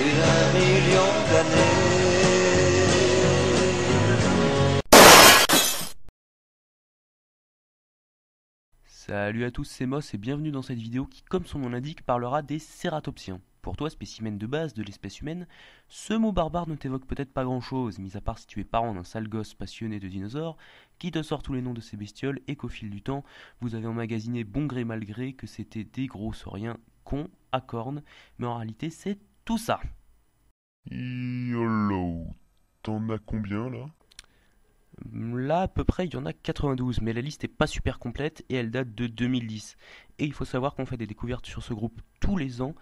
1 million d'années. Salut à tous, c'est Moss et bienvenue dans cette vidéo qui, comme son nom l'indique, parlera des cératopsiens. Pour toi, spécimen de base de l'espèce humaine, ce mot barbare ne t'évoque peut-être pas grand-chose, mis à part si tu es parent d'un sale gosse passionné de dinosaures, qui te sort tous les noms de ces bestioles et qu'au fil du temps, vous avez emmagasiné bon gré mal gré que c'était des gros sauriens cons à cornes, mais en réalité c'est tout ça. YOLO, t'en as combien là? Là, à peu près, il y en a 92, mais la liste est pas super complète et elle date de 2010. Et il faut savoir qu'on fait des découvertes sur ce groupe tous les ans,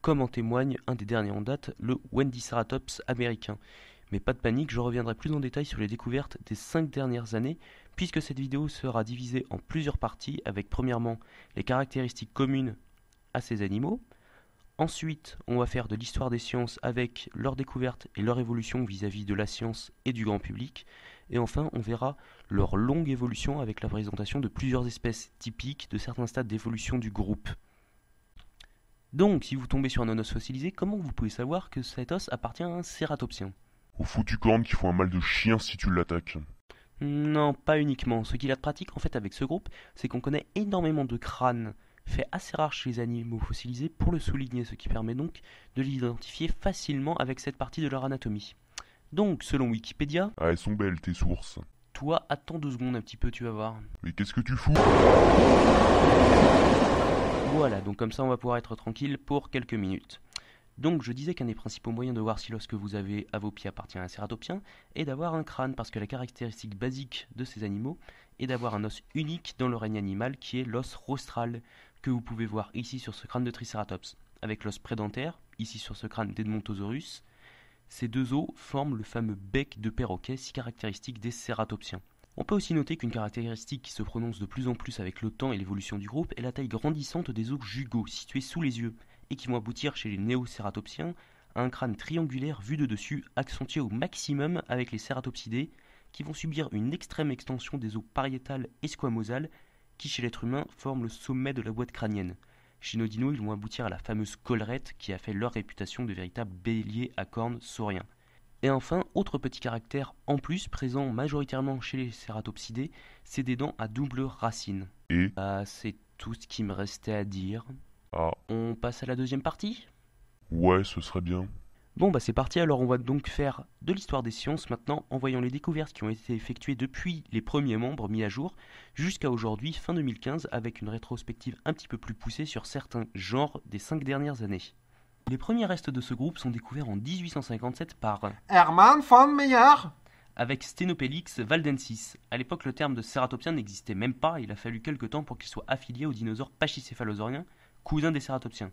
comme en témoigne un des derniers en date, le Wendyceratops américain. Mais pas de panique, je reviendrai plus en détail sur les découvertes des 5 dernières années, puisque cette vidéo sera divisée en plusieurs parties, avec premièrement les caractéristiques communes à ces animaux. Ensuite, on va faire de l'histoire des sciences avec leurs découvertes et leur évolution vis-à-vis de la science et du grand public. Et enfin, on verra leur longue évolution avec la présentation de plusieurs espèces typiques de certains stades d'évolution du groupe. Donc, si vous tombez sur un os fossilisé, comment vous pouvez savoir que cet os appartient à un cératopsien? Aux foutues cornes qui font un mal de chien si tu l'attaques. Non, pas uniquement. Ce qu'il y a de pratique en fait avec ce groupe, c'est qu'on connaît énormément de crânes, fait assez rare chez les animaux fossilisés, pour le souligner, ce qui permet donc de l'identifier facilement avec cette partie de leur anatomie. Donc, selon Wikipédia, Ah, elles sont belles tes sources. toi, attends 2 secondes un petit peu, tu vas voir. Mais qu'est-ce que tu fous? Voilà, donc comme ça on va pouvoir être tranquille pour quelques minutes. Donc je disais qu'un des principaux moyens de voir si l'os que vous avez à vos pieds appartient à un cératopsien est d'avoir un crâne, parce que la caractéristique basique de ces animaux est d'avoir un os unique dans le règne animal qui est l'os rostral, que vous pouvez voir ici sur ce crâne de Triceratops, avec l'os prédentaire, ici sur ce crâne d'Edmontosaurus. Ces deux os forment le fameux bec de perroquet si caractéristique des cératopsiens. On peut aussi noter qu'une caractéristique qui se prononce de plus en plus avec le temps et l'évolution du groupe est la taille grandissante des os jugaux situés sous les yeux et qui vont aboutir chez les néocératopsiens à un crâne triangulaire vu de dessus accentué au maximum avec les cératopsidés qui vont subir une extrême extension des os pariétales et squamosales qui chez l'être humain forment le sommet de la boîte crânienne. Chez nos dinos, ils vont aboutir à la fameuse collerette qui a fait leur réputation de véritable bélier à cornes sauriens. Et enfin, autre petit caractère en plus, présent majoritairement chez les cératopsidés, c'est des dents à double racine. Et? C'est tout ce qui me restait à dire. Ah, On passe à la deuxième partie? ouais, ce serait bien. Bon bah c'est parti, alors on va donc faire de l'histoire des sciences maintenant en voyant les découvertes qui ont été effectuées depuis les premiers membres mis à jour jusqu'à aujourd'hui, fin 2015, avec une rétrospective un petit peu plus poussée sur certains genres des 5 dernières années. Les premiers restes de ce groupe sont découverts en 1857 par Hermann von Meyer. avec Stenopelix valdensis. À l'époque, le terme de cératopsien n'existait même pas, il a fallu quelque temps pour qu'il soit affilié aux dinosaures pachycéphalosauriens, cousins des cératopsiens.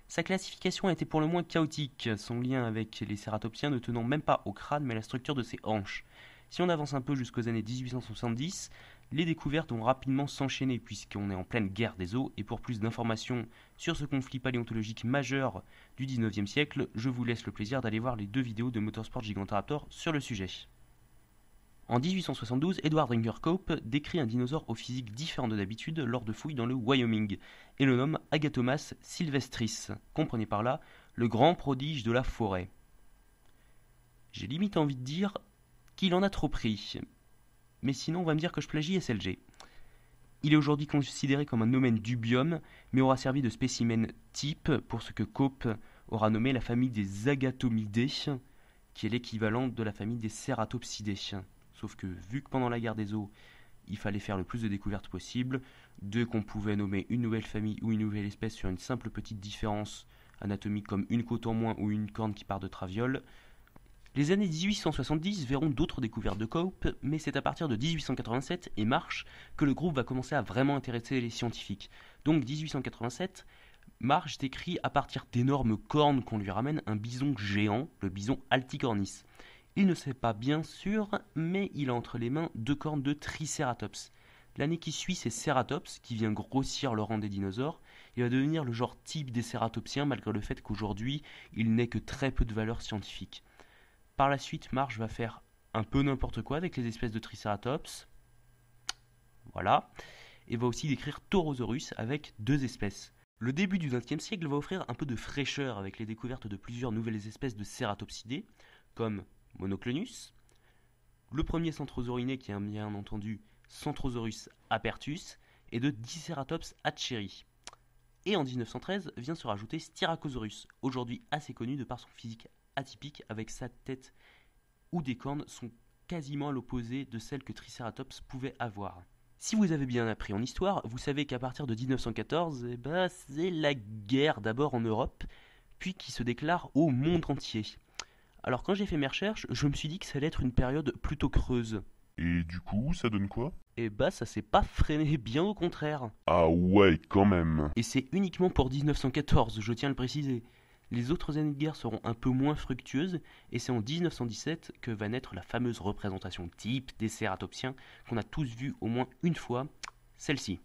Sa classification a été pour le moins chaotique, son lien avec les cératopsiens ne tenant même pas au crâne mais à la structure de ses hanches. Si on avance un peu jusqu'aux années 1870, les découvertes vont rapidement s'enchaîner puisqu'on est en pleine guerre des os, et pour plus d'informations sur ce conflit paléontologique majeur du 19e siècle, je vous laisse le plaisir d'aller voir les 2 vidéos de Motorsport Gigantoraptor sur le sujet. En 1872, Edward Ringer Cope décrit un dinosaure au physique différent de d'habitude lors de fouilles dans le Wyoming et le nomme Agatomas sylvestris, comprenez par là le grand prodige de la forêt. J'ai limite envie de dire qu'il en a trop pris, mais sinon on va me dire que je plagie SLG. Il est aujourd'hui considéré comme un nomen dubium, mais aura servi de spécimen type pour ce que Cope aura nommé la famille des Agatomidés, qui est l'équivalent de la famille des Ceratopsidés. Sauf que vu que pendant la guerre des os, il fallait faire le plus de découvertes possible, dès qu'on pouvait nommer une nouvelle famille ou une nouvelle espèce sur une simple petite différence anatomique comme une côte en moins ou une corne qui part de traviole. Les années 1870 verront d'autres découvertes de Cope, mais c'est à partir de 1887 et Marsh que le groupe va commencer à vraiment intéresser les scientifiques. Donc 1887, Marsh décrit à partir d'énormes cornes qu'on lui ramène un bison géant, le bison Alticornis. Il ne sait pas bien sûr, mais il a entre les mains 2 cornes de Triceratops. L'année qui suit, c'est Ceratops qui vient grossir le rang des dinosaures et va devenir le genre type des cératopsiens malgré le fait qu'aujourd'hui, il n'ait que très peu de valeur scientifique. Par la suite, Marsh va faire un peu n'importe quoi avec les espèces de Triceratops. Voilà. Et va aussi décrire Taurosaurus avec 2 espèces. Le début du XXe siècle va offrir un peu de fraîcheur avec les découvertes de plusieurs nouvelles espèces de cératopsidés, comme Monoclonus, le premier centrosaurinés qui est bien entendu Centrosaurus apertus, et de Diceratops hatcheri. Et en 1913 vient se rajouter Styracosaurus, aujourd'hui assez connu de par son physique atypique avec sa tête où des cornes sont quasiment à l'opposé de celles que Triceratops pouvait avoir. Si vous avez bien appris en histoire, vous savez qu'à partir de 1914, c'est la guerre d'abord en Europe, puis qui se déclare au monde entier. Alors quand j'ai fait mes recherches, je me suis dit que ça allait être une période plutôt creuse. Et du coup, ça donne quoi? Ça s'est pas freiné, bien au contraire. Ah ouais, quand même. Et c'est uniquement pour 1914, je tiens à le préciser. Les autres années de guerre seront un peu moins fructueuses, et c'est en 1917 que va naître la fameuse représentation type des cératopsiens qu'on a tous vue au moins une fois, celle-ci.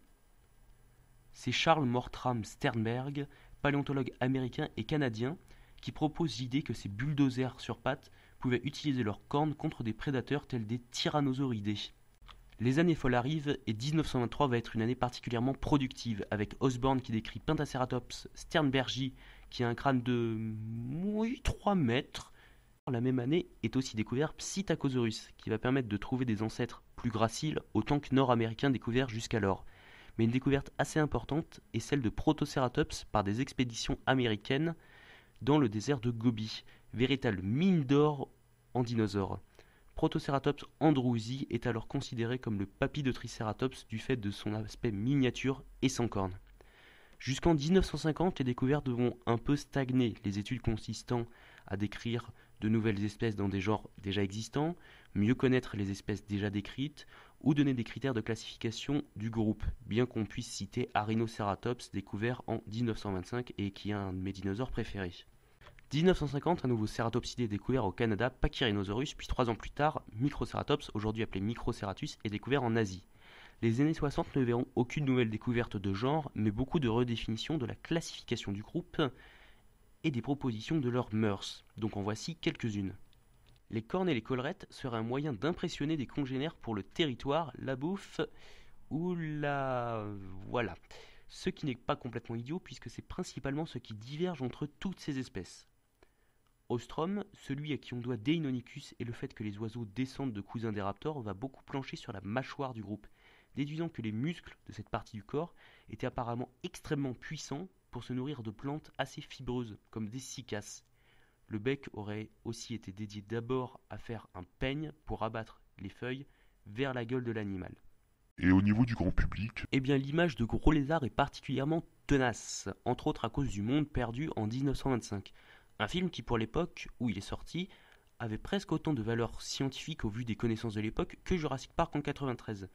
C'est Charles Mortram Sternberg, paléontologue américain et canadien, qui propose l'idée que ces bulldozers sur pattes pouvaient utiliser leurs cornes contre des prédateurs tels des tyrannosauridés. Les années folles arrivent et 1923 va être une année particulièrement productive, avec Osborne qui décrit Pentaceratops sternbergi qui a un crâne de 3 mètres. La même année est aussi découvert Psittacosaurus qui va permettre de trouver des ancêtres plus graciles autant que nord-américains découverts jusqu'alors. Mais une découverte assez importante est celle de Protoceratops par des expéditions américaines dans le désert de Gobi, véritable mine d'or en dinosaures. Protoceratops andrewsi est alors considéré comme le papy de Triceratops du fait de son aspect miniature et sans cornes. Jusqu'en 1950, les découvertes vont un peu stagner, les études consistant à décrire de nouvelles espèces dans des genres déjà existants, mieux connaître les espèces déjà décrites, ou donner des critères de classification du groupe, bien qu'on puisse citer Arinoceratops découvert en 1925 et qui est un de mes dinosaures préférés. 1950, un nouveau cératopsidé est découvert au Canada, Pachyrhinosaurus, puis 3 ans plus tard, Microceratops, aujourd'hui appelé Microceratus, est découvert en Asie. Les années 60 ne verront aucune nouvelle découverte de genre, mais beaucoup de redéfinitions de la classification du groupe et des propositions de leurs mœurs. Donc en voici quelques-unes. Les cornes et les collerettes seraient un moyen d'impressionner des congénères pour le territoire, la bouffe ou la... voilà. Ce qui n'est pas complètement idiot puisque c'est principalement ce qui diverge entre toutes ces espèces. Ostrom, celui à qui on doit Deinonychus et le fait que les oiseaux descendent de cousins des raptors, va beaucoup plancher sur la mâchoire du groupe, déduisant que les muscles de cette partie du corps étaient apparemment extrêmement puissants pour se nourrir de plantes assez fibreuses, comme des cycas. Le bec aurait aussi été dédié d'abord à faire un peigne pour abattre les feuilles vers la gueule de l'animal. Et au niveau du grand public? Eh bien, l'image de gros lézards est particulièrement tenace, entre autres à cause du Monde perdu en 1925. Un film qui, pour l'époque où il est sorti, avait presque autant de valeur scientifique au vu des connaissances de l'époque que Jurassic Park en 93.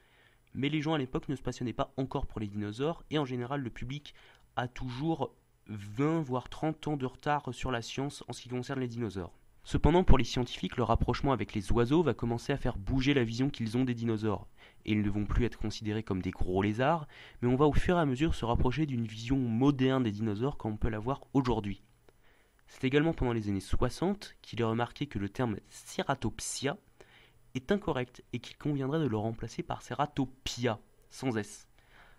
Mais les gens à l'époque ne se passionnaient pas encore pour les dinosaures, et en général le public a toujours 20 voire 30 ans de retard sur la science en ce qui concerne les dinosaures. Cependant, pour les scientifiques, le rapprochement avec les oiseaux va commencer à faire bouger la vision qu'ils ont des dinosaures. Et ils ne vont plus être considérés comme des gros lézards, mais on va au fur et à mesure se rapprocher d'une vision moderne des dinosaures comme on peut l'avoir aujourd'hui. C'est également pendant les années 60 qu'il est remarqué que le terme Ceratopsia est incorrect et qu'il conviendrait de le remplacer par Ceratopia, sans S.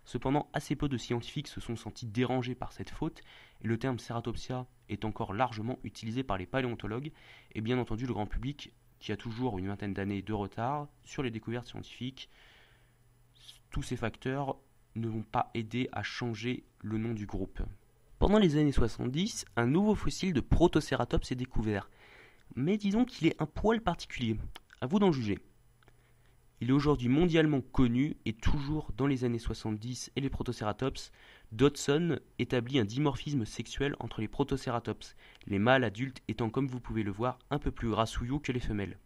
Cependant, assez peu de scientifiques se sont sentis dérangés par cette faute, et le terme Ceratopsia est encore largement utilisé par les paléontologues, et bien entendu le grand public, qui a toujours une vingtaine d'années de retard sur les découvertes scientifiques. Tous ces facteurs ne vont pas aider à changer le nom du groupe. Pendant les années 70, un nouveau fossile de Protoceratops est découvert, mais disons qu'il est un poil particulier, à vous d'en juger. Il est aujourd'hui mondialement connu et toujours dans les années 70 et les Protoceratops, Dodson établit un dimorphisme sexuel entre les Protoceratops, les mâles adultes étant comme vous pouvez le voir un peu plus grassouillots que les femelles.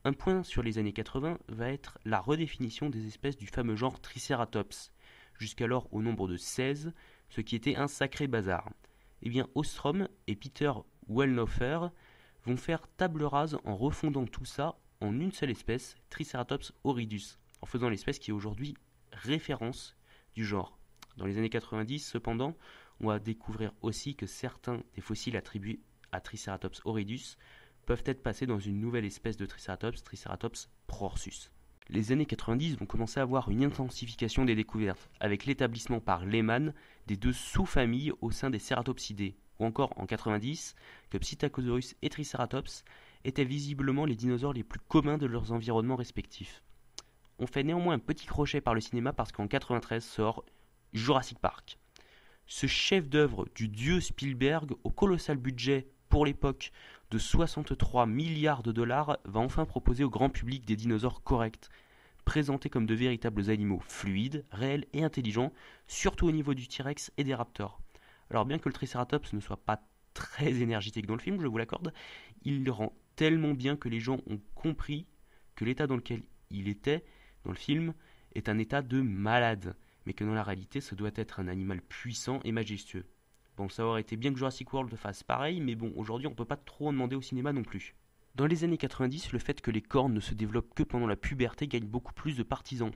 Un point sur les années 80 va être la redéfinition des espèces du fameux genre Triceratops, jusqu'alors au nombre de 16, ce qui était un sacré bazar. Eh bien Ostrom et Peter Wellnofer vont faire table rase en refondant tout ça en une seule espèce, Triceratops horridus, en faisant l'espèce qui est aujourd'hui référence du genre. Dans les années 90, cependant, on va découvrir aussi que certains des fossiles attribués à Triceratops horridus peuvent être passés dans une nouvelle espèce de Triceratops, Triceratops prorsus. Les années 90 vont commencer à avoir une intensification des découvertes, avec l'établissement par Lehmann des 2 sous-familles au sein des Ceratopsidae, ou encore en 90 que Psittacosaurus et Triceratops étaient visiblement les dinosaures les plus communs de leurs environnements respectifs. On fait néanmoins un petit crochet par le cinéma parce qu'en 93 sort Jurassic Park. Ce chef-d'œuvre du dieu Spielberg au colossal budget pour l'époque de 63 milliards de dollars va enfin proposer au grand public des dinosaures corrects, présentés comme de véritables animaux fluides, réels et intelligents, surtout au niveau du T-Rex et des raptors. Alors bien que le Triceratops ne soit pas très énergétique dans le film, je vous l'accorde, il le rend tellement bien que les gens ont compris que l'état dans lequel il était dans le film est un état de malade, mais que dans la réalité ce doit être un animal puissant et majestueux. Bon, ça aurait été bien que Jurassic World fasse pareil, mais bon, aujourd'hui on peut pas trop en demander au cinéma non plus. Dans les années 90, le fait que les cornes ne se développent que pendant la puberté gagne beaucoup plus de partisans,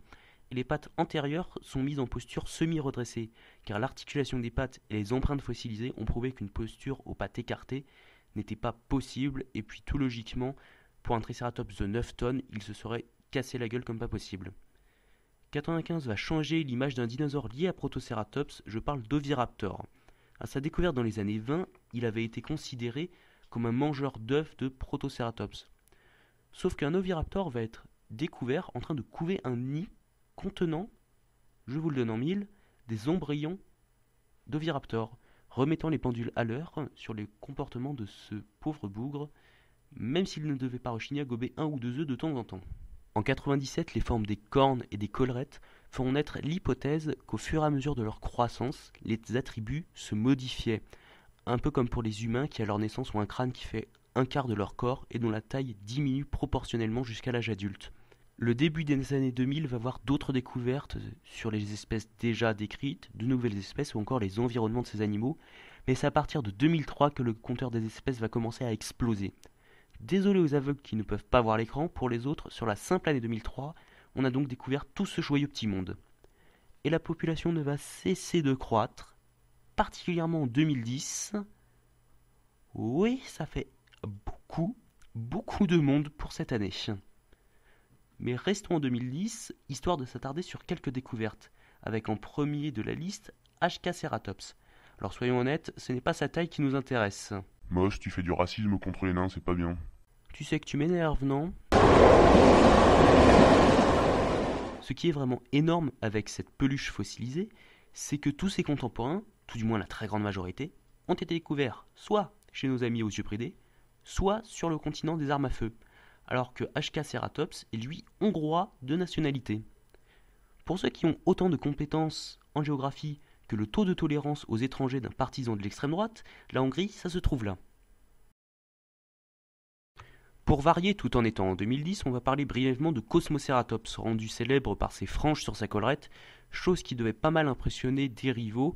et les pattes antérieures sont mises en posture semi-redressée, car l'articulation des pattes et les empreintes fossilisées ont prouvé qu'une posture aux pattes écartées n'était pas possible, et puis tout logiquement, pour un Triceratops de 9 tonnes, il se serait cassé la gueule comme pas possible. 95 va changer l'image d'un dinosaure lié à Protoceratops, je parle d'Oviraptor. À sa découverte dans les années 20, il avait été considéré comme un mangeur d'œufs de Protoceratops. Sauf qu'un Oviraptor va être découvert en train de couver un nid contenant, je vous le donne en mille, des embryons d'Oviraptor, remettant les pendules à l'heure sur les comportements de ce pauvre bougre, même s'il ne devait pas rechigner à gober 1 ou 2 œufs de temps en temps. En 97, les formes des cornes et des collerettes feront naître l'hypothèse qu'au fur et à mesure de leur croissance, les attributs se modifiaient, un peu comme pour les humains qui à leur naissance ont un crâne qui fait un quart de leur corps et dont la taille diminue proportionnellement jusqu'à l'âge adulte. Le début des années 2000 va voir d'autres découvertes sur les espèces déjà décrites, de nouvelles espèces ou encore les environnements de ces animaux, mais c'est à partir de 2003 que le compteur des espèces va commencer à exploser. Désolé aux aveugles qui ne peuvent pas voir l'écran, pour les autres, sur la simple année 2003, on a donc découvert tout ce joyeux petit monde. Et la population ne va cesser de croître, particulièrement en 2010. Oui, ça fait beaucoup de monde pour cette année. Mais restons en 2010, histoire de s'attarder sur quelques découvertes, avec en premier de la liste HK-Ceratops. Alors soyons honnêtes, ce n'est pas sa taille qui nous intéresse. Moche, tu fais du racisme contre les nains, c'est pas bien. Tu sais que tu m'énerves, non ? Ce qui est vraiment énorme avec cette peluche fossilisée, c'est que tous ses contemporains, tout du moins la très grande majorité, ont été découverts soit chez nos amis aux yeux bridés, soit sur le continent des armes à feu, alors que HK-Ceratops est lui hongrois de nationalité. Pour ceux qui ont autant de compétences en géographie que le taux de tolérance aux étrangers d'un partisan de l'extrême droite, la Hongrie, ça se trouve là. Pour varier tout en étant en 2010, on va parler brièvement de Cosmoceratops, rendu célèbre par ses franges sur sa collerette, chose qui devait pas mal impressionner des rivaux,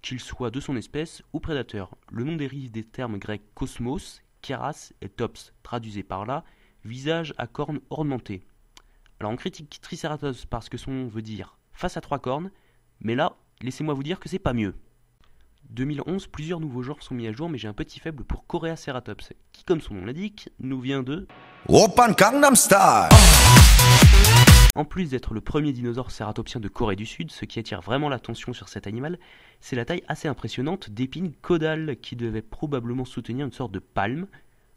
qu'ils soient de son espèce ou prédateurs. Le nom dérive des termes grecs cosmos, kéras et tops, traduisés par là, visage à cornes ornementées. Alors on critique Triceratops parce que son nom veut dire face à 3 cornes, mais là, laissez-moi vous dire que c'est pas mieux. 2011, plusieurs nouveaux genres sont mis à jour, mais j'ai un petit faible pour Coreaceratops, qui, comme son nom l'indique, nous vient de Oppan Gangnam Style. En plus d'être le premier dinosaure cératopsien de Corée du Sud, ce qui attire vraiment l'attention sur cet animal, c'est la taille assez impressionnante d'épines caudales qui devaient probablement soutenir une sorte de palme,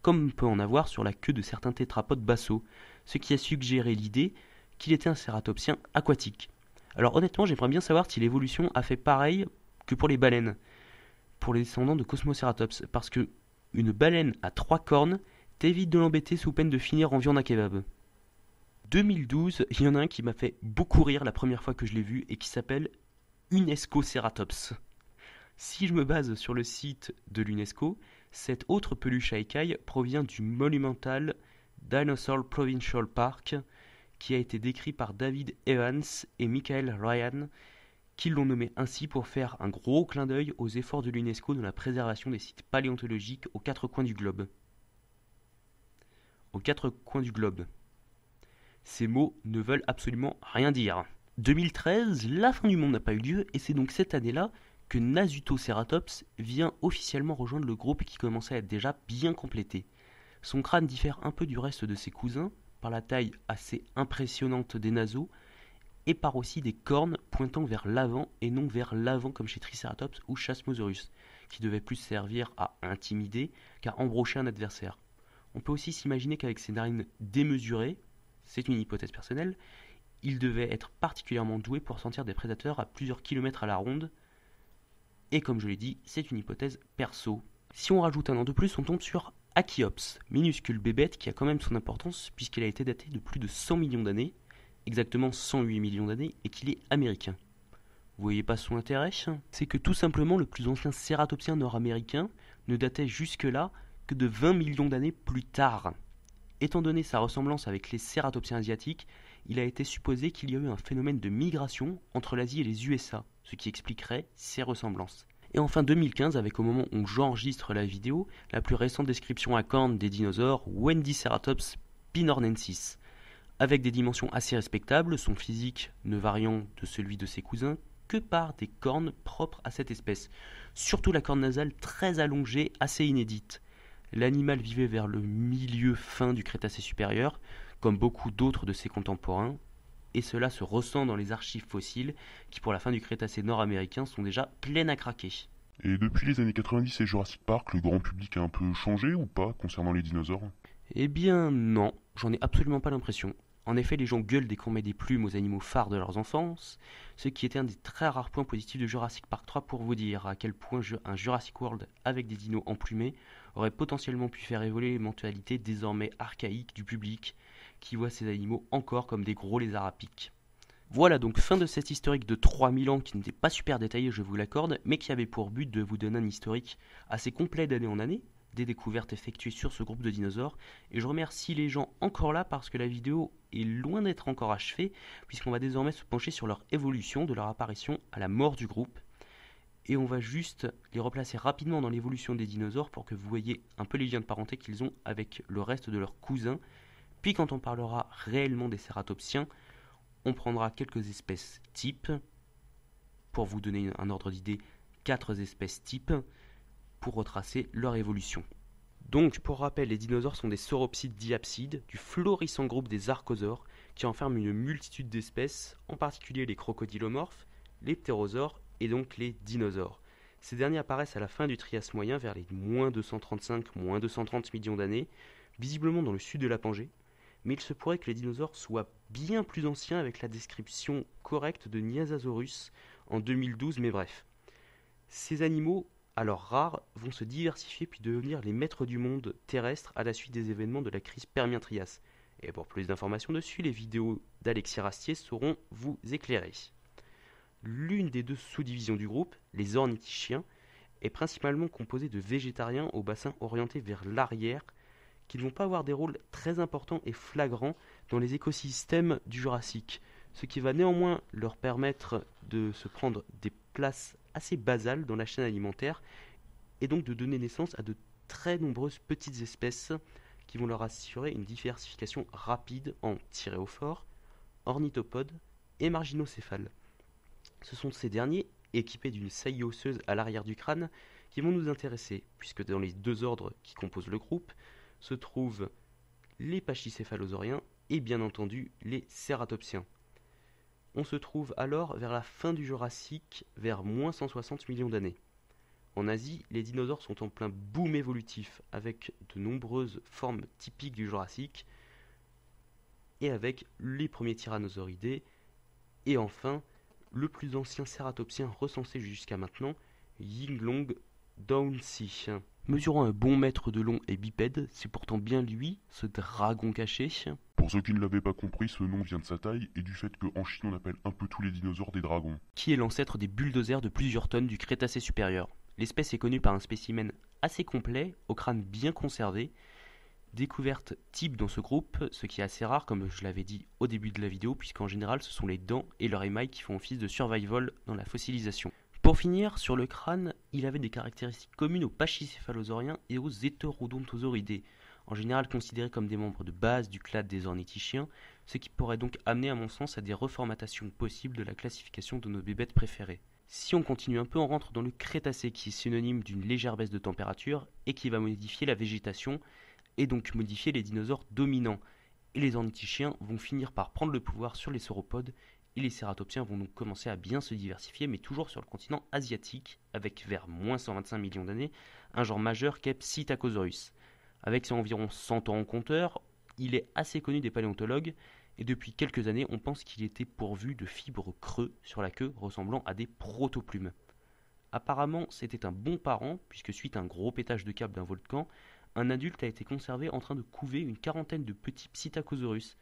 comme on peut en avoir sur la queue de certains tétrapodes bassaux, ce qui a suggéré l'idée qu'il était un cératopsien aquatique. Alors honnêtement, j'aimerais bien savoir si l'évolution a fait pareil que pour les baleines, pour les descendants de Cosmoceratops, parce que une baleine à 3 cornes t'évite de l'embêter sous peine de finir en viande à kebab. 2012, il y en a un qui m'a fait beaucoup rire la première fois que je l'ai vu et qui s'appelle Unescoceratops. Si je me base sur le site de l'UNESCO, cette autre peluche à écailles provient du Monumental Dinosaur Provincial Park qui a été décrit par David Evans et Michael Ryan, qui l'ont nommé ainsi pour faire un gros clin d'œil aux efforts de l'UNESCO dans la préservation des sites paléontologiques aux 4 coins du globe. Aux 4 coins du globe. Ces mots ne veulent absolument rien dire. 2013, la fin du monde n'a pas eu lieu et c'est donc cette année-là que Nasutoceratops vient officiellement rejoindre le groupe qui commençait à être déjà bien complété. Son crâne diffère un peu du reste de ses cousins, par la taille assez impressionnante des naseaux, et par aussi des cornes pointant vers l'avant et non vers l'avant comme chez Triceratops ou Chasmosaurus, qui devaient plus servir à intimider qu'à embrocher un adversaire. On peut aussi s'imaginer qu'avec ses narines démesurées, c'est une hypothèse personnelle, il devait être particulièrement doué pour sentir des prédateurs à plusieurs kilomètres à la ronde, et comme je l'ai dit, c'est une hypothèse perso. Si on rajoute un an de plus, on tombe sur Achiops, minuscule bébête qui a quand même son importance puisqu'elle a été datée de plus de 100 millions d'années, exactement 108 millions d'années, et qu'il est américain. Vous voyez pas son intérêt? C'est que tout simplement le plus ancien cératopsien nord-américain ne datait jusque-là que de 20 millions d'années plus tard. Étant donné sa ressemblance avec les cératopsiens asiatiques, il a été supposé qu'il y a eu un phénomène de migration entre l'Asie et les USA, ce qui expliquerait ces ressemblances. Et enfin 2015, avec au moment où j'enregistre la vidéo, la plus récente description à cornes des dinosaures, Wendiceratops pinornensis. Avec des dimensions assez respectables, son physique ne variant de celui de ses cousins que par des cornes propres à cette espèce. Surtout la corne nasale très allongée, assez inédite. L'animal vivait vers le milieu fin du Crétacé supérieur, comme beaucoup d'autres de ses contemporains, et cela se ressent dans les archives fossiles qui pour la fin du Crétacé nord-américain sont déjà pleines à craquer. Et depuis les années 90 et Jurassic Park, le grand public a un peu changé ou pas concernant les dinosaures? Eh bien non, j'en ai absolument pas l'impression. En effet, les gens gueulent dès qu'on met des plumes aux animaux phares de leurs enfances, ce qui était un des très rares points positifs de Jurassic Park 3 pour vous dire à quel point un Jurassic World avec des dinos emplumés aurait potentiellement pu faire évoluer les mentalités désormais archaïques du public qui voit ces animaux encore comme des gros lézards à pics. Voilà donc fin de cet historique de 3000 ans qui n'était pas super détaillé, je vous l'accorde, mais qui avait pour but de vous donner un historique assez complet d'année en année, des découvertes effectuées sur ce groupe de dinosaures, et je remercie les gens encore là parce que la vidéo est loin d'être encore achevée, puisqu'on va désormais se pencher sur leur évolution, de leur apparition à la mort du groupe, et on va juste les replacer rapidement dans l'évolution des dinosaures pour que vous voyez un peu les liens de parenté qu'ils ont avec le reste de leurs cousins, puis quand on parlera réellement des cératopsiens, on prendra quelques espèces types, pour vous donner un ordre d'idée, 4 espèces types, pour retracer leur évolution. Donc, pour rappel, les dinosaures sont des sauropsides diapsides, du florissant groupe des archosaures, qui enferment une multitude d'espèces, en particulier les crocodilomorphes, les ptérosaures et donc les dinosaures. Ces derniers apparaissent à la fin du Trias moyen, vers les moins 235, moins 230 millions d'années, visiblement dans le sud de la Pangée, mais il se pourrait que les dinosaures soient bien plus anciens avec la description correcte de Nyasasaurus en 2012, mais bref. Ces animaux, alors rares, vont se diversifier puis devenir les maîtres du monde terrestre à la suite des événements de la crise Permien-Trias. Et pour plus d'informations dessus, les vidéos d'Alexis Rastier sauront vous éclairer. L'une des deux sous-divisions du groupe, les ornithischiens, est principalement composée de végétariens au bassin orienté vers l'arrière, qui ne vont pas avoir des rôles très importants et flagrants dans les écosystèmes du Jurassique, ce qui va néanmoins leur permettre de se prendre des places assez basales dans la chaîne alimentaire et donc de donner naissance à de très nombreuses petites espèces qui vont leur assurer une diversification rapide en thyréophores, ornithopodes et marginocéphales. Ce sont ces derniers, équipés d'une saillie osseuse à l'arrière du crâne, qui vont nous intéresser, puisque dans les deux ordres qui composent le groupe se trouvent les pachycéphalosauriens et bien entendu les cératopsiens. On se trouve alors vers la fin du Jurassique, vers moins 160 millions d'années. En Asie, les dinosaures sont en plein boom évolutif, avec de nombreuses formes typiques du Jurassique, et avec les premiers tyrannosauridés, et enfin, le plus ancien cératopsien recensé jusqu'à maintenant, Yinglong Daunsi. Mesurant un bon mètre de long et bipède, c'est pourtant bien lui, ce dragon caché. Pour ceux qui ne l'avaient pas compris, ce nom vient de sa taille et du fait qu'en Chine on appelle un peu tous les dinosaures des dragons. Qui est l'ancêtre des bulldozers de plusieurs tonnes du Crétacé supérieur. L'espèce est connue par un spécimen assez complet, au crâne bien conservé, découverte type dans ce groupe, ce qui est assez rare comme je l'avais dit au début de la vidéo, puisqu'en général ce sont les dents et leur émail qui font office de survival dans la fossilisation. Pour finir, sur le crâne, il avait des caractéristiques communes aux pachycéphalosauriens et aux hétérodontosauridés, en général considérés comme des membres de base du clade des ornithischiens, ce qui pourrait donc amener à mon sens à des reformatations possibles de la classification de nos bébêtes préférées. Si on continue un peu, on rentre dans le Crétacé qui est synonyme d'une légère baisse de température et qui va modifier la végétation et donc modifier les dinosaures dominants. et les ornithischiens vont finir par prendre le pouvoir sur les sauropodes, et les cératopsiens vont donc commencer à bien se diversifier, mais toujours sur le continent asiatique, avec vers moins 125 millions d'années, un genre majeur qu'est Psittacosaurus. Avec ses environ 100 ans en compteur, il est assez connu des paléontologues, et depuis quelques années, on pense qu'il était pourvu de fibres creux sur la queue ressemblant à des protoplumes. Apparemment, c'était un bon parent, puisque suite à un gros pétage de câble d'un volcan, un adulte a été conservé en train de couver une quarantaine de petits Psittacosaurus.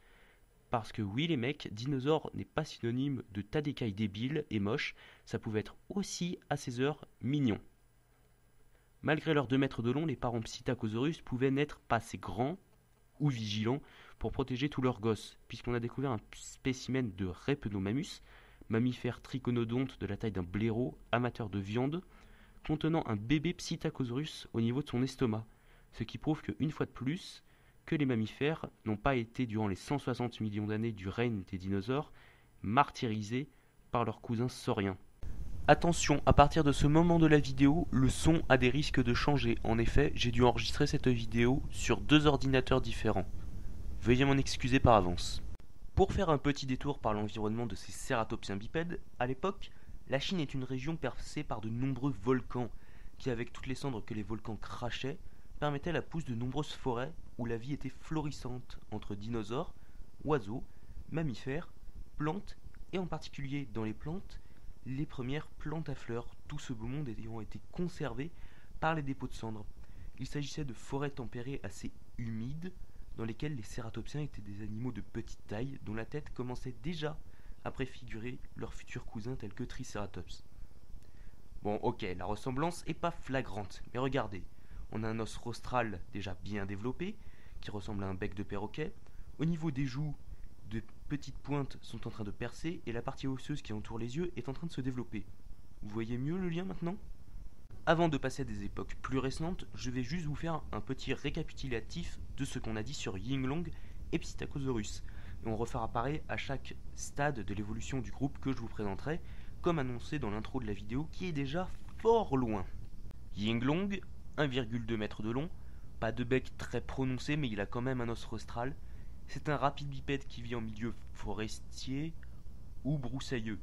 Parce que oui les mecs, dinosaure n'est pas synonyme de tas d'écailles débiles et moches, ça pouvait être aussi à ses heures mignon. Malgré leurs 2 mètres de long, les parents Psittacosaurus pouvaient n'être pas assez grands ou vigilants pour protéger tous leurs gosses, puisqu'on a découvert un spécimen de Rhepenomammus, mammifère triconodonte de la taille d'un blaireau, amateur de viande, contenant un bébé Psittacosaurus au niveau de son estomac, ce qui prouve qu'une fois de plus, que les mammifères n'ont pas été, durant les 160 millions d'années du règne des dinosaures, martyrisés par leurs cousins sauriens. Attention, à partir de ce moment de la vidéo, le son a des risques de changer. En effet, j'ai dû enregistrer cette vidéo sur 2 ordinateurs différents. Veuillez m'en excuser par avance. Pour faire un petit détour par l'environnement de ces cératopsiens bipèdes, à l'époque, la Chine est une région percée par de nombreux volcans, qui avec toutes les cendres que les volcans crachaient, permettaient la pousse de nombreuses forêts où la vie était florissante entre dinosaures, oiseaux, mammifères, plantes et en particulier dans les plantes, les premières plantes à fleurs, tout ce beau monde ayant été conservé par les dépôts de cendres. Il s'agissait de forêts tempérées assez humides dans lesquelles les cératopsiens étaient des animaux de petite taille dont la tête commençait déjà à préfigurer leurs futurs cousins tels que Triceratops. Bon ok, la ressemblance est pas flagrante, mais regardez, on a un os rostral déjà bien développé, qui ressemble à un bec de perroquet. Au niveau des joues, de petites pointes sont en train de percer, et la partie osseuse qui entoure les yeux est en train de se développer. Vous voyez mieux le lien maintenant ? Avant de passer à des époques plus récentes, je vais juste vous faire un petit récapitulatif de ce qu'on a dit sur Yinglong et Psittacosaurus. Et on refera pareil à chaque stade de l'évolution du groupe que je vous présenterai, comme annoncé dans l'intro de la vidéo qui est déjà fort loin. Yinglong, 1,2 m de long, pas de bec très prononcé mais il a quand même un os rostral. C'est un rapide bipède qui vit en milieu forestier ou broussailleux.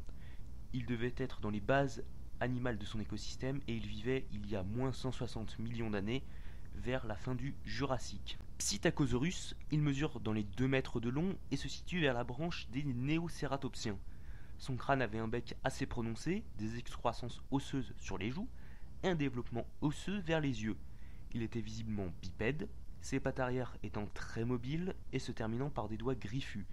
Il devait être dans les bases animales de son écosystème et il vivait il y a moins 160 millions d'années vers la fin du Jurassique. Psittacosaurus, il mesure dans les 2 mètres de long et se situe vers la branche des néocératopsiens. Son crâne avait un bec assez prononcé, des excroissances osseuses sur les joues et un développement osseux vers les yeux. Il était visiblement bipède, ses pattes arrière étant très mobiles et se terminant par des doigts griffus,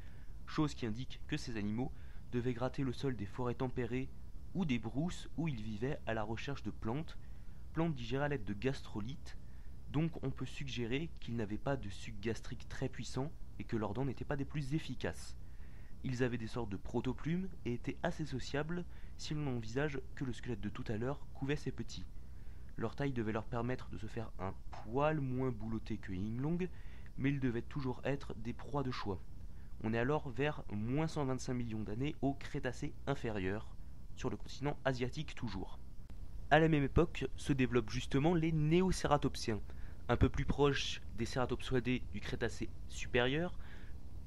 chose qui indique que ces animaux devaient gratter le sol des forêts tempérées ou des brousses où ils vivaient à la recherche de plantes digérées à l'aide de gastrolites, donc on peut suggérer qu'ils n'avaient pas de suc gastrique très puissant et que leurs dents n'étaient pas des plus efficaces. Ils avaient des sortes de protoplumes et étaient assez sociables si l'on envisage que le squelette de tout à l'heure couvait ces petits. Leur taille devait leur permettre de se faire un poil moins boulotté que Yinglong, mais ils devaient toujours être des proies de choix. On est alors vers moins 125 millions d'années au Crétacé inférieur, sur le continent asiatique toujours. À la même époque se développent justement les néocératopsiens, un peu plus proches des cératopsoidés du Crétacé supérieur,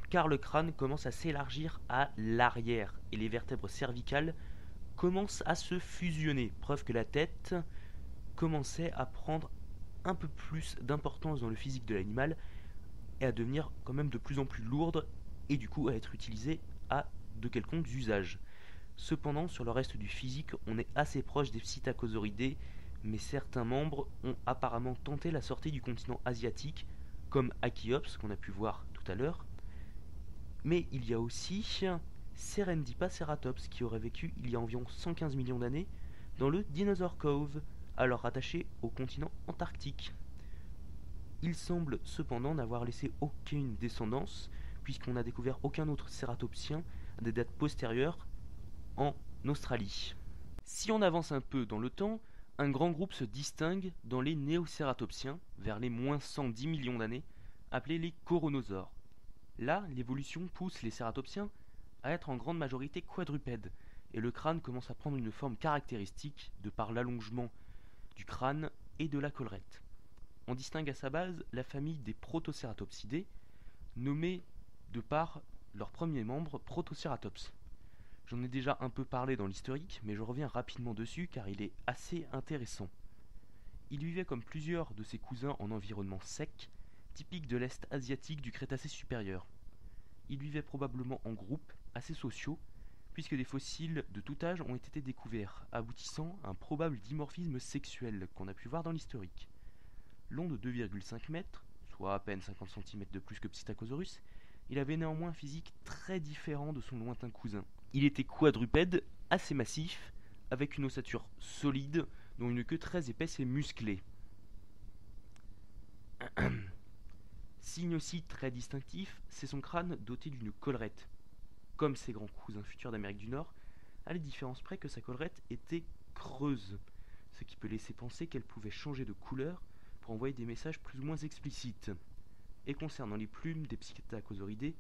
car le crâne commence à s'élargir à l'arrière et les vertèbres cervicales commencent à se fusionner, preuve que la tête commençait à prendre un peu plus d'importance dans le physique de l'animal et à devenir quand même de plus en plus lourde et du coup à être utilisée à de quelconques usages. Cependant, sur le reste du physique, on est assez proche des Psittacosauridés, mais certains membres ont apparemment tenté la sortie du continent asiatique, comme Achiops, qu'on a pu voir tout à l'heure. Mais il y a aussi Serendippaceratops, qui aurait vécu il y a environ 115 millions d'années dans le Dinosaur Cove, alors rattaché au continent antarctique. Il semble cependant n'avoir laissé aucune descendance, puisqu'on n'a découvert aucun autre cératopsien à des dates postérieures en Australie. Si on avance un peu dans le temps, un grand groupe se distingue dans les néocératopsiens, vers les moins 110 millions d'années, appelés les coronosaures. Là, l'évolution pousse les cératopsiens à être en grande majorité quadrupèdes, et le crâne commence à prendre une forme caractéristique de par l'allongement du crâne et de la collerette. On distingue à sa base la famille des protocératopsidés, nommée de par leur premier membre, Protoceratops. J'en ai déjà un peu parlé dans l'historique, mais je reviens rapidement dessus car il est assez intéressant. Il vivait comme plusieurs de ses cousins en environnement sec, typique de l'Est asiatique du Crétacé supérieur. Il vivait probablement en groupes assez sociaux, puisque des fossiles de tout âge ont été découverts, aboutissant à un probable dimorphisme sexuel qu'on a pu voir dans l'historique. Long de 2,5 mètres, soit à peine 50 cm de plus que Psittacosaurus, il avait néanmoins un physique très différent de son lointain cousin. Il était quadrupède, assez massif, avec une ossature solide, dont une queue très épaisse et musclée. Signe aussi très distinctif, c'est son crâne doté d'une collerette. Comme ses grands cousins futurs d'Amérique du Nord, à la différence près que sa collerette était creuse, ce qui peut laisser penser qu'elle pouvait changer de couleur pour envoyer des messages plus ou moins explicites. Et concernant les plumes des Psittacosauridés,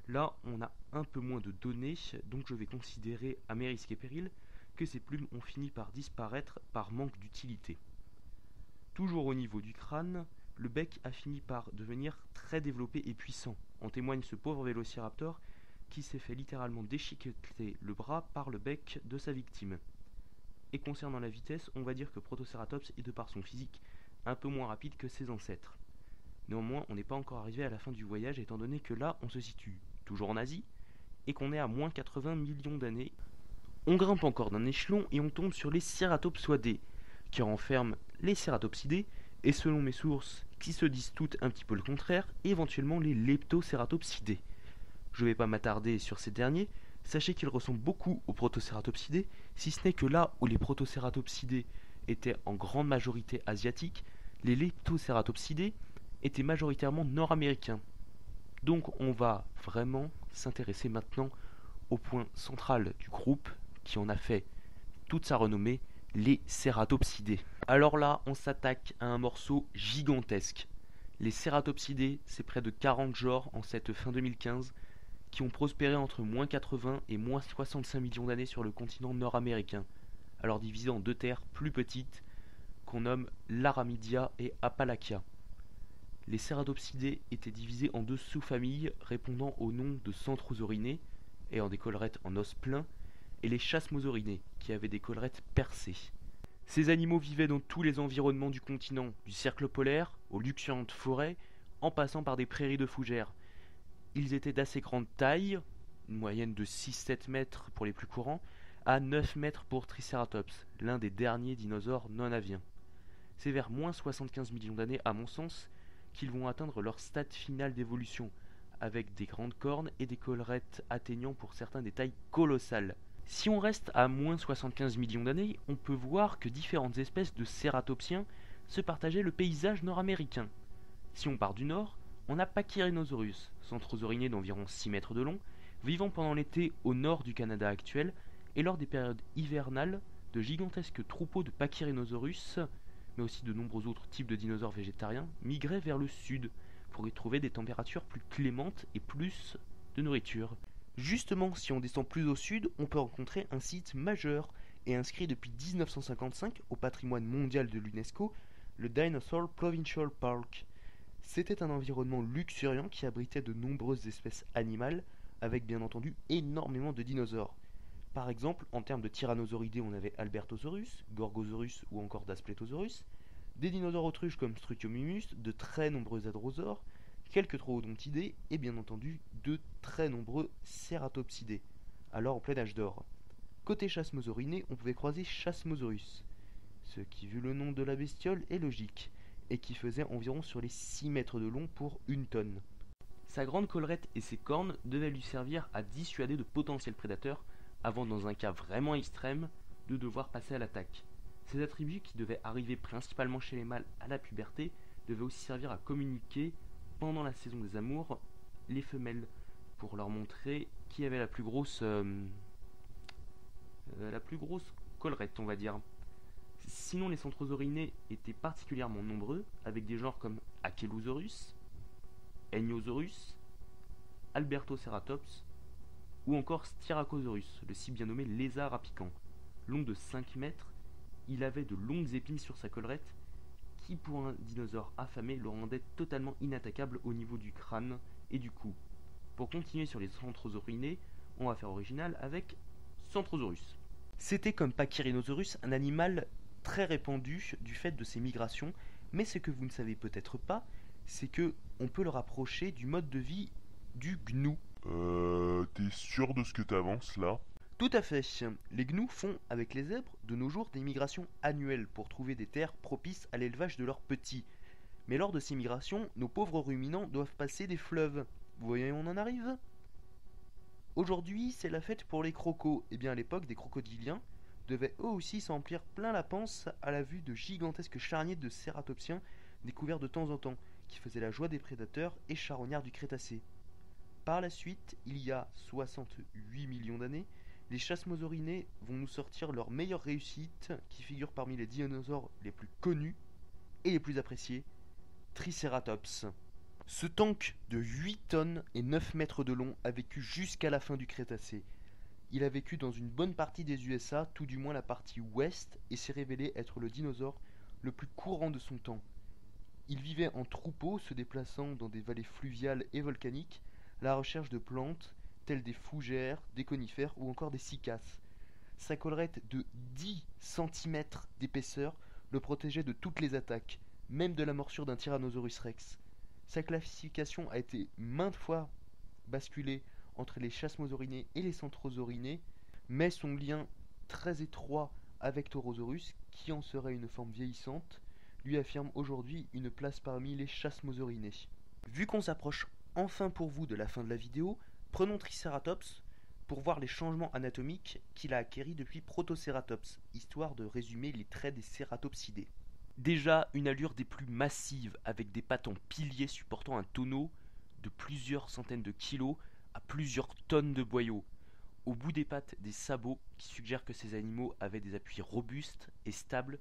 là on a un peu moins de données, donc je vais considérer à mes risques et périls que ces plumes ont fini par disparaître par manque d'utilité. Toujours au niveau du crâne, le bec a fini par devenir très développé et puissant. En témoigne ce pauvre vélociraptor qui s'est fait littéralement déchiqueter le bras par le bec de sa victime. Et concernant la vitesse, on va dire que Protoceratops est de par son physique un peu moins rapide que ses ancêtres. Néanmoins, on n'est pas encore arrivé à la fin du voyage étant donné que là, on se situe toujours en Asie et qu'on est à moins 80 millions d'années. On grimpe encore d'un échelon et on tombe sur les Ceratopsoidés, qui renferment les Ceratopsidés et selon mes sources, qui se disent toutes un petit peu le contraire, éventuellement les Leptoceratopsidés. Je ne vais pas m'attarder sur ces derniers, sachez qu'ils ressemblent beaucoup aux Protoceratopsidés, si ce n'est que là où les Protoceratopsidés étaient en grande majorité asiatiques, les Leptoceratopsidés étaient majoritairement nord-américains. Donc on va vraiment s'intéresser maintenant au point central du groupe qui en a fait toute sa renommée, les Ceratopsidés. Alors là, on s'attaque à un morceau gigantesque. Les Ceratopsidés, c'est près de 40 genres en cette fin 2015 qui ont prospéré entre moins 80 et moins 65 millions d'années sur le continent nord-américain, alors divisés en deux terres plus petites qu'on nomme l'Aramidia et Appalachia. Les Ceratopsidés étaient divisés en deux sous-familles répondant au nom de Centrosaurinés, ayant des collerettes en os plein, et les Chasmosaurinés, qui avaient des collerettes percées. Ces animaux vivaient dans tous les environnements du continent, du cercle polaire aux luxuriantes forêts, en passant par des prairies de fougères. Ils étaient d'assez grande taille, une moyenne de 6-7 mètres pour les plus courants, à 9 mètres pour Triceratops, l'un des derniers dinosaures non aviens. C'est vers moins 75 millions d'années, à mon sens, qu'ils vont atteindre leur stade final d'évolution, avec des grandes cornes et des collerettes atteignant pour certains des tailles colossales. Si on reste à moins 75 millions d'années, on peut voir que différentes espèces de cératopsiens se partageaient le paysage nord-américain. Si on part du nord, on a Pachyrhinosaurus, centrosaurinés d'environ 6 mètres de long, vivant pendant l'été au nord du Canada actuel, et lors des périodes hivernales, de gigantesques troupeaux de Pachyrhinosaurus, mais aussi de nombreux autres types de dinosaures végétariens, migraient vers le sud pour y trouver des températures plus clémentes et plus de nourriture. Justement, si on descend plus au sud, on peut rencontrer un site majeur et inscrit depuis 1955 au patrimoine mondial de l'UNESCO, le Dinosaur Provincial Park. C'était un environnement luxuriant qui abritait de nombreuses espèces animales, avec bien entendu énormément de dinosaures. Par exemple, en termes de tyrannosauridés, on avait Albertosaurus, Gorgosaurus ou encore Daspletosaurus, des dinosaures autruches comme Struthiomimus, de très nombreux hadrosaures, quelques troodontidés et bien entendu de très nombreux cératopsidés, alors en plein âge d'or. Côté chasmosaurinés, on pouvait croiser Chasmosaurus, ce qui, vu le nom de la bestiole, est logique, et qui faisait environ sur les 6 mètres de long pour 1 tonne. Sa grande collerette et ses cornes devaient lui servir à dissuader de potentiels prédateurs, avant, dans un cas vraiment extrême, de devoir passer à l'attaque. Ces attributs, qui devaient arriver principalement chez les mâles à la puberté, devaient aussi servir à communiquer, pendant la saison des amours, les femelles, pour leur montrer qui avait la plus grosse collerette, on va dire. Sinon, les centrosaurinés étaient particulièrement nombreux, avec des genres comme Achelosaurus, Eniosaurus, Albertoceratops, ou encore Styracosaurus, le si bien nommé lézard à piquant. Long de 5 mètres, il avait de longues épines sur sa collerette, qui pour un dinosaure affamé le rendait totalement inattaquable au niveau du crâne et du cou. Pour continuer sur les centrosaurinés, on va faire original avec Centrosaurus. C'était comme Pachyrhinosaurus un animal très répandu du fait de ses migrations, mais ce que vous ne savez peut-être pas, c'est que on peut le rapprocher du mode de vie du gnou. T'es sûr de ce que t'avances là? Tout à fait. Les gnous font, avec les zèbres, de nos jours des migrations annuelles pour trouver des terres propices à l'élevage de leurs petits. Mais lors de ces migrations, nos pauvres ruminants doivent passer des fleuves. Vous voyez où on en arrive? Aujourd'hui, c'est la fête pour les crocos. Et bien à l'époque, des crocodiliens devaient eux aussi s'en remplir plein la panse à la vue de gigantesques charniers de cératopsiens découverts de temps en temps, qui faisaient la joie des prédateurs et charognards du Crétacé. Par la suite, il y a 68 millions d'années, les chasmosaurinés vont nous sortir leur meilleure réussite, qui figure parmi les dinosaures les plus connus et les plus appréciés, Triceratops. Ce tank de 8 tonnes et 9 mètres de long a vécu jusqu'à la fin du Crétacé. Il a vécu dans une bonne partie des USA, tout du moins la partie ouest, et s'est révélé être le dinosaure le plus courant de son temps. Il vivait en troupeau, se déplaçant dans des vallées fluviales et volcaniques, à la recherche de plantes telles des fougères, des conifères ou encore des cycas. Sa collerette de 10 cm d'épaisseur le protégeait de toutes les attaques, même de la morsure d'un Tyrannosaurus rex. Sa classification a été maintes fois basculée entre les chasmosaurinés et les centrosaurinés, mais son lien très étroit avec Taurosaurus, qui en serait une forme vieillissante, lui affirme aujourd'hui une place parmi les chasmosaurinés. Vu qu'on s'approche enfin pour vous de la fin de la vidéo, prenons Triceratops pour voir les changements anatomiques qu'il a acquéris depuis Protoceratops, histoire de résumer les traits des cératopsidés. Déjà une allure des plus massives, avec des pattes en piliers supportant un tonneau de plusieurs centaines de kilos à plusieurs tonnes de boyaux. Au bout des pattes, des sabots qui suggèrent que ces animaux avaient des appuis robustes et stables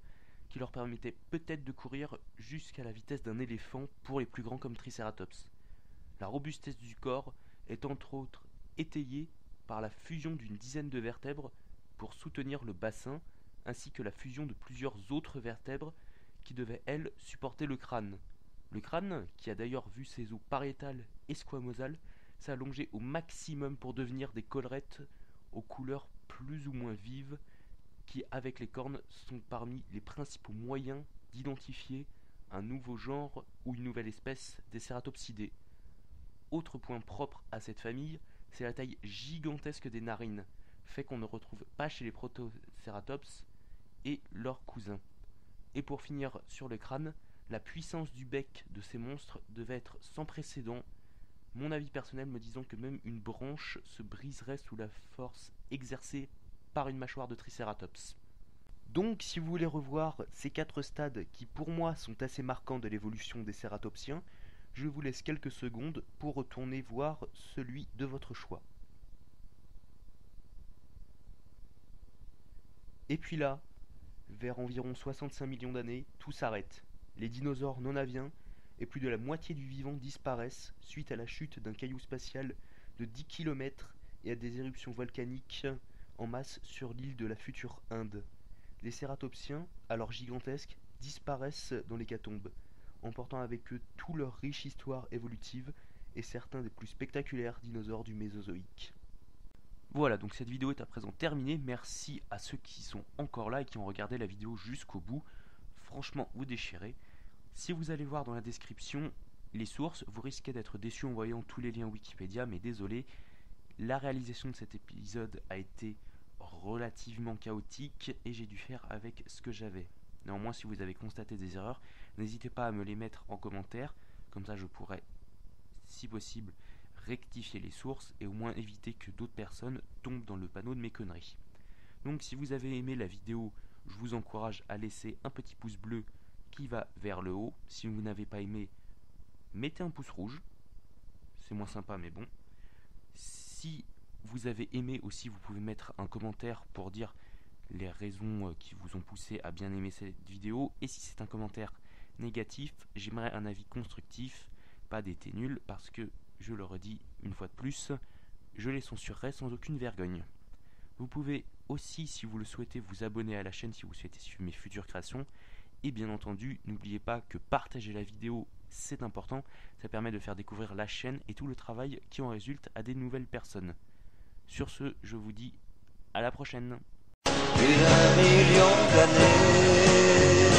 qui leur permettaient peut-être de courir jusqu'à la vitesse d'un éléphant pour les plus grands comme Triceratops. La robustesse du corps est entre autres étayée par la fusion d'une dizaine de vertèbres pour soutenir le bassin, ainsi que la fusion de plusieurs autres vertèbres qui devaient, elles, supporter le crâne. Le crâne, qui a d'ailleurs vu ses os pariétales et squamosales, s'est allongé au maximum pour devenir des collerettes aux couleurs plus ou moins vives, qui, avec les cornes, sont parmi les principaux moyens d'identifier un nouveau genre ou une nouvelle espèce des cératopsidés. Autre point propre à cette famille, c'est la taille gigantesque des narines, fait qu'on ne retrouve pas chez les Protoceratops et leurs cousins. Et pour finir sur le crâne, la puissance du bec de ces monstres devait être sans précédent, mon avis personnel me disant que même une branche se briserait sous la force exercée par une mâchoire de Triceratops. Donc si vous voulez revoir ces 4 stades qui pour moi sont assez marquants de l'évolution des cératopsiens, je vous laisse quelques secondes pour retourner voir celui de votre choix. Et puis là, vers environ 65 millions d'années, tout s'arrête. Les dinosaures non aviens et plus de la moitié du vivant disparaissent suite à la chute d'un caillou spatial de 10 km et à des éruptions volcaniques en masse sur l'île de la future Inde. Les cératopsiens, alors gigantesques, disparaissent dans l'hécatombe, emportant avec eux toute leur riche histoire évolutive et certains des plus spectaculaires dinosaures du Mésozoïque. Voilà, donc cette vidéo est à présent terminée. Merci à ceux qui sont encore là et qui ont regardé la vidéo jusqu'au bout. Franchement, vous déchirez. Si vous allez voir dans la description les sources, vous risquez d'être déçus en voyant tous les liens Wikipédia, mais désolé, la réalisation de cet épisode a été relativement chaotique et j'ai dû faire avec ce que j'avais. Néanmoins, si vous avez constaté des erreurs, n'hésitez pas à me les mettre en commentaire, comme ça je pourrai, si possible, rectifier les sources et au moins éviter que d'autres personnes tombent dans le panneau de mes conneries. Donc si vous avez aimé la vidéo, je vous encourage à laisser un petit pouce bleu qui va vers le haut. Si vous n'avez pas aimé, mettez un pouce rouge, c'est moins sympa mais bon. Si vous avez aimé aussi, vous pouvez mettre un commentaire pour dire les raisons qui vous ont poussé à bien aimer cette vidéo. Et si c'est un commentaire négatif, j'aimerais un avis constructif, pas des thés nuls, parce que, je le redis une fois de plus, je les censurerai sans aucune vergogne. Vous pouvez aussi, si vous le souhaitez, vous abonner à la chaîne si vous souhaitez suivre mes futures créations. Et bien entendu, n'oubliez pas que partager la vidéo c'est important, ça permet de faire découvrir la chaîne et tout le travail qui en résulte à des nouvelles personnes. Sur ce, je vous dis à la prochaine. Une million d'années.